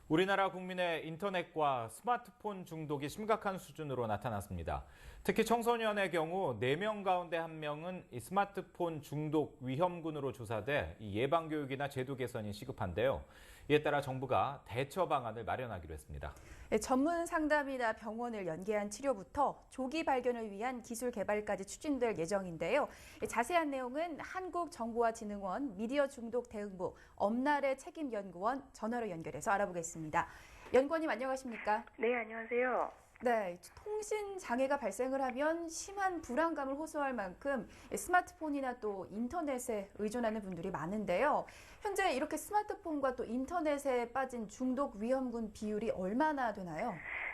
우리나라 국민의 인터넷과 스마트폰 중독이 심각한 수준으로 나타났습니다. 특히 청소년의 경우 4명 가운데 1명은 이 스마트폰 중독 위험군으로 조사돼 예방교육이나 제도 개선이 시급한데요. 이에 따라 정부가 대처 방안을 마련하기로 했습니다. 전문 상담이나 병원을 연계한 치료부터 조기 발견을 위한 기술 개발까지 추진될 예정인데요. 자세한 내용은 한국정보화진흥원 미디어 중독 대응부 엄나래 책임연구원 전화로 연결해서 알아보겠습니다. 연구원님 안녕하십니까? 네, 안녕하세요. 네, 통신 장애가 발생을 하면 심한 불안감을 호소할 만큼 스마트폰이나 또 인터넷에 의존하는 분들이 많은데요. 현재 이렇게 스마트폰과 또 인터넷에 빠진 중독 위험군 비율이 얼마나 되나요?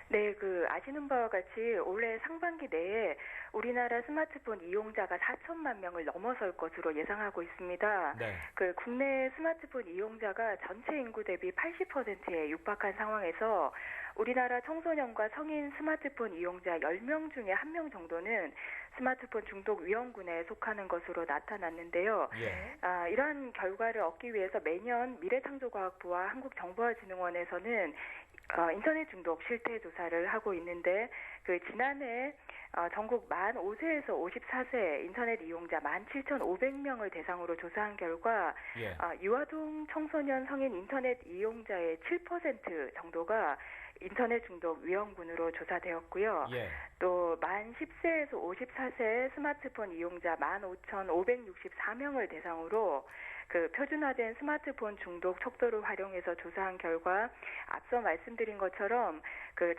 네, 아시는 바와 같이 올해 상반기 내에 우리나라 스마트폰 이용자가 4천만 명을 넘어설 것으로 예상하고 있습니다. 네. 국내 스마트폰 이용자가 전체 인구 대비 80%에 육박한 상황에서 우리나라 청소년과 성인 스마트폰 이용자 10명 중에 1명 정도는 스마트폰 중독 위험군에 속하는 것으로 나타났는데요. 이러한 결과를 얻기 위해서 매년 미래창조과학부와 한국정보화진흥원에서는 인터넷 중독 실태 조사를 하고 있는데 지난해 전국 만 5세에서 54세 인터넷 이용자 17,500명을 대상으로 조사한 결과 유아동 청소년 성인 인터넷 이용자의 7% 정도가 인터넷 중독 위험군으로 조사되었고요. 또 만 10세에서 54세 스마트폰 이용자 15,564명을 대상으로 표준화된 스마트폰 중독 척도를 활용해서 조사한 결과 앞서 말씀드린 것처럼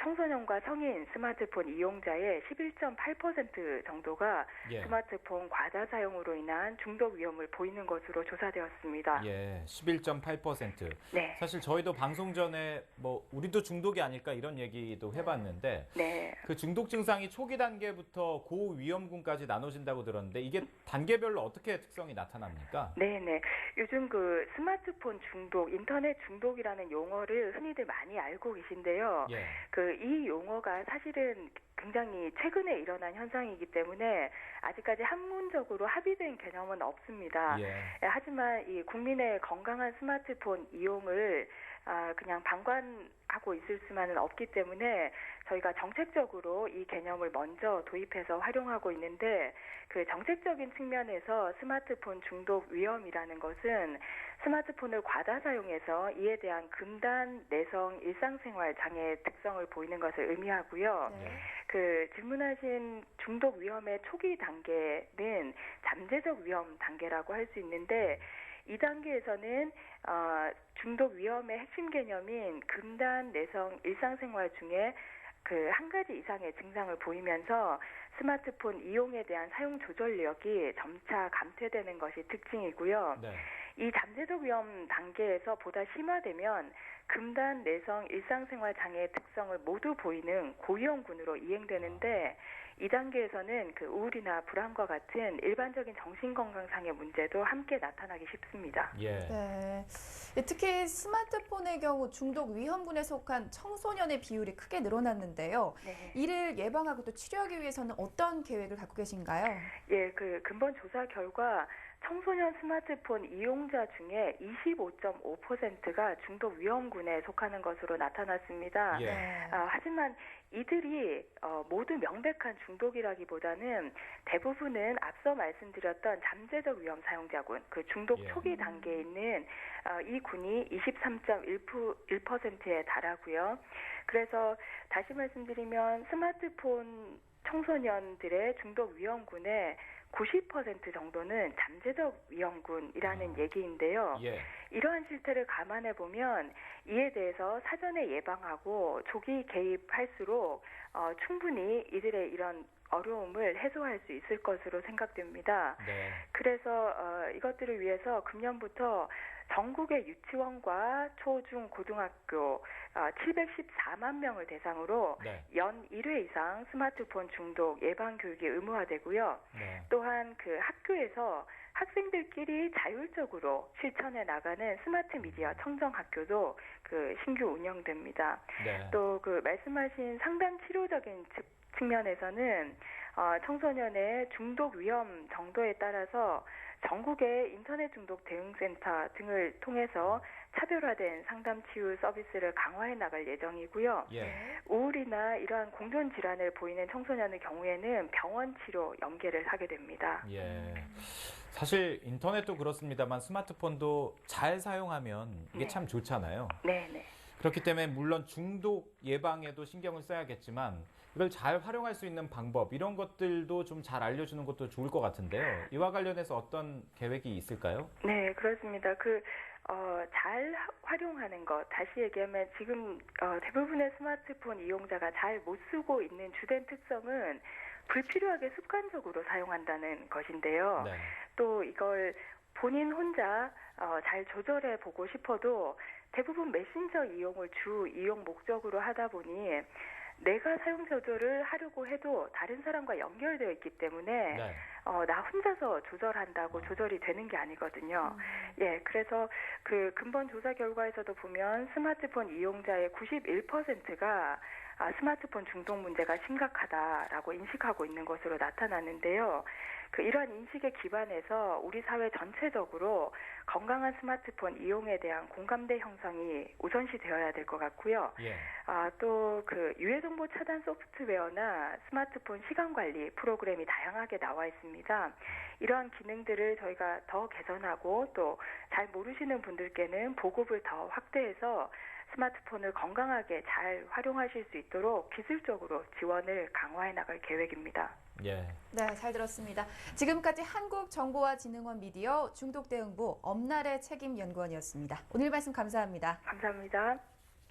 청소년과 성인 스마트폰 이용자의 11.8% 정도가 스마트폰 과다 사용으로 인한 중독 위험을 보이는 것으로 조사되었습니다. 11.8%. 네. 사실 저희도 방송 전에 우리도 중독이 아닐까 이런 얘기도 해봤는데 그 중독 증상이 초기 단계부터 고위험군까지 나눠진다고 들었는데 이게 단계별로 어떻게 특성이 나타납니까? 네네. 요즘 스마트폰 중독, 인터넷 중독이라는 용어를 흔히들 많이 알고 계신데요. 이 용어가 사실은 굉장히 최근에 일어난 현상이기 때문에 아직까지 한문적으로 합의된 개념은 없습니다. 하지만 이 국민의 건강한 스마트폰 이용을 그냥 방관하고 있을 수만은 없기 때문에 저희가 정책적으로 이 개념을 먼저 도입해서 활용하고 있는데 정책적인 측면에서 스마트폰 중독 위험이라는 것은 스마트폰을 과다 사용해서 이에 대한 금단, 내성, 일상생활 장애의 특성을 보이는 것을 의미하고요. 질문하신 중독 위험의 초기 단계는 잠재적 위험 단계라고 할 수 있는데 이 단계에서는 중독 위험의 핵심 개념인 금단, 내성, 일상생활 중에 한 가지 이상의 증상을 보이면서 스마트폰 이용에 대한 사용 조절력이 점차 감퇴되는 것이 특징이고요. 이 잠재적 위험 단계에서 보다 심화되면 금단, 내성, 일상생활 장애의 특성을 모두 보이는 고위험군으로 이행되는데 이 단계에서는 우울이나 불안과 같은 일반적인 정신건강상의 문제도 함께 나타나기 쉽습니다. 특히 스마트폰의 경우 중독 위험군에 속한 청소년의 비율이 크게 늘어났는데요. 이를 예방하고 또 치료하기 위해서는 어떤 계획을 갖고 계신가요? 근본 조사 결과 청소년 스마트폰 이용자 중에 25.5%가 중독 위험군에 속하는 것으로 나타났습니다. 하지만 이들이 모두 명백한 중독이라기보다는 대부분은 앞서 말씀드렸던 잠재적 위험 사용자군, 중독 초기 단계에 있는 이 군이 23.1%에 달하고요. 그래서 다시 말씀드리면 스마트폰 청소년들의 중독 위험군의 90% 정도는 잠재적 위험군이라는 얘기인데요. 이러한 실태를 감안해 보면 이에 대해서 사전에 예방하고 조기 개입할수록 충분히 이들의 이런 어려움을 해소할 수 있을 것으로 생각됩니다. 그래서 이것들을 위해서 금년부터 전국의 유치원과 초중 고등학교 714만 명을 대상으로 연 1회 이상 스마트폰 중독 예방 교육이 의무화되고요. 또한 학교에서 학생들끼리 자율적으로 실천해 나가는 스마트 미디어 청정 학교도 신규 운영됩니다. 또 말씀하신 상담 치료적인 측면에서는 청소년의 중독 위험 정도에 따라서 전국의 인터넷 중독 대응센터 등을 통해서 차별화된 상담 치유 서비스를 강화해 나갈 예정이고요. 예. 우울이나 이러한 공존 질환을 보이는 청소년의 경우에는 병원 치료 연계를 하게 됩니다. 예. 사실 인터넷도 그렇습니다만 스마트폰도 잘 사용하면 이게 네. 참 좋잖아요. 네, 네. 그렇기 때문에 물론 중독 예방에도 신경을 써야겠지만 이걸 잘 활용할 수 있는 방법 이런 것들도 좀 잘 알려주는 것도 좋을 것 같은데요. 이와 관련해서 어떤 계획이 있을까요? 네, 그렇습니다. 잘 활용하는 것, 다시 얘기하면 지금 대부분의 스마트폰 이용자가 잘 못 쓰고 있는 주된 특성은 불필요하게 습관적으로 사용한다는 것인데요. 네. 또 이걸 본인 혼자 잘 조절해 보고 싶어도 대부분 메신저 이용을 주 이용 목적으로 하다 보니 내가 사용 조절을 하려고 해도 다른 사람과 연결되어 있기 때문에 네. 나 혼자서 조절한다고 조절이 되는 게 아니거든요. 예, 그래서 그 근본 조사 결과에서도 보면 스마트폰 이용자의 91%가 스마트폰 중독 문제가 심각하다라고 인식하고 있는 것으로 나타났는데요. 이러한 인식에 기반해서 우리 사회 전체적으로 건강한 스마트폰 이용에 대한 공감대 형성이 우선시 되어야 될 것 같고요. 예. 또 유해정보 차단 소프트웨어나 스마트폰 시간 관리 프로그램이 다양하게 나와 있습니다. 이러한 기능들을 저희가 더 개선하고 또 잘 모르시는 분들께는 보급을 더 확대해서 스마트폰을 건강하게 잘 활용하실 수 있도록 기술적으로 지원을 강화해 나갈 계획입니다. 예. 네, 잘 들었습니다. 지금까지 한국정보화진흥원 미디어 중독대응부 엄나래 책임연구원이었습니다. 오늘 말씀 감사합니다. 감사합니다.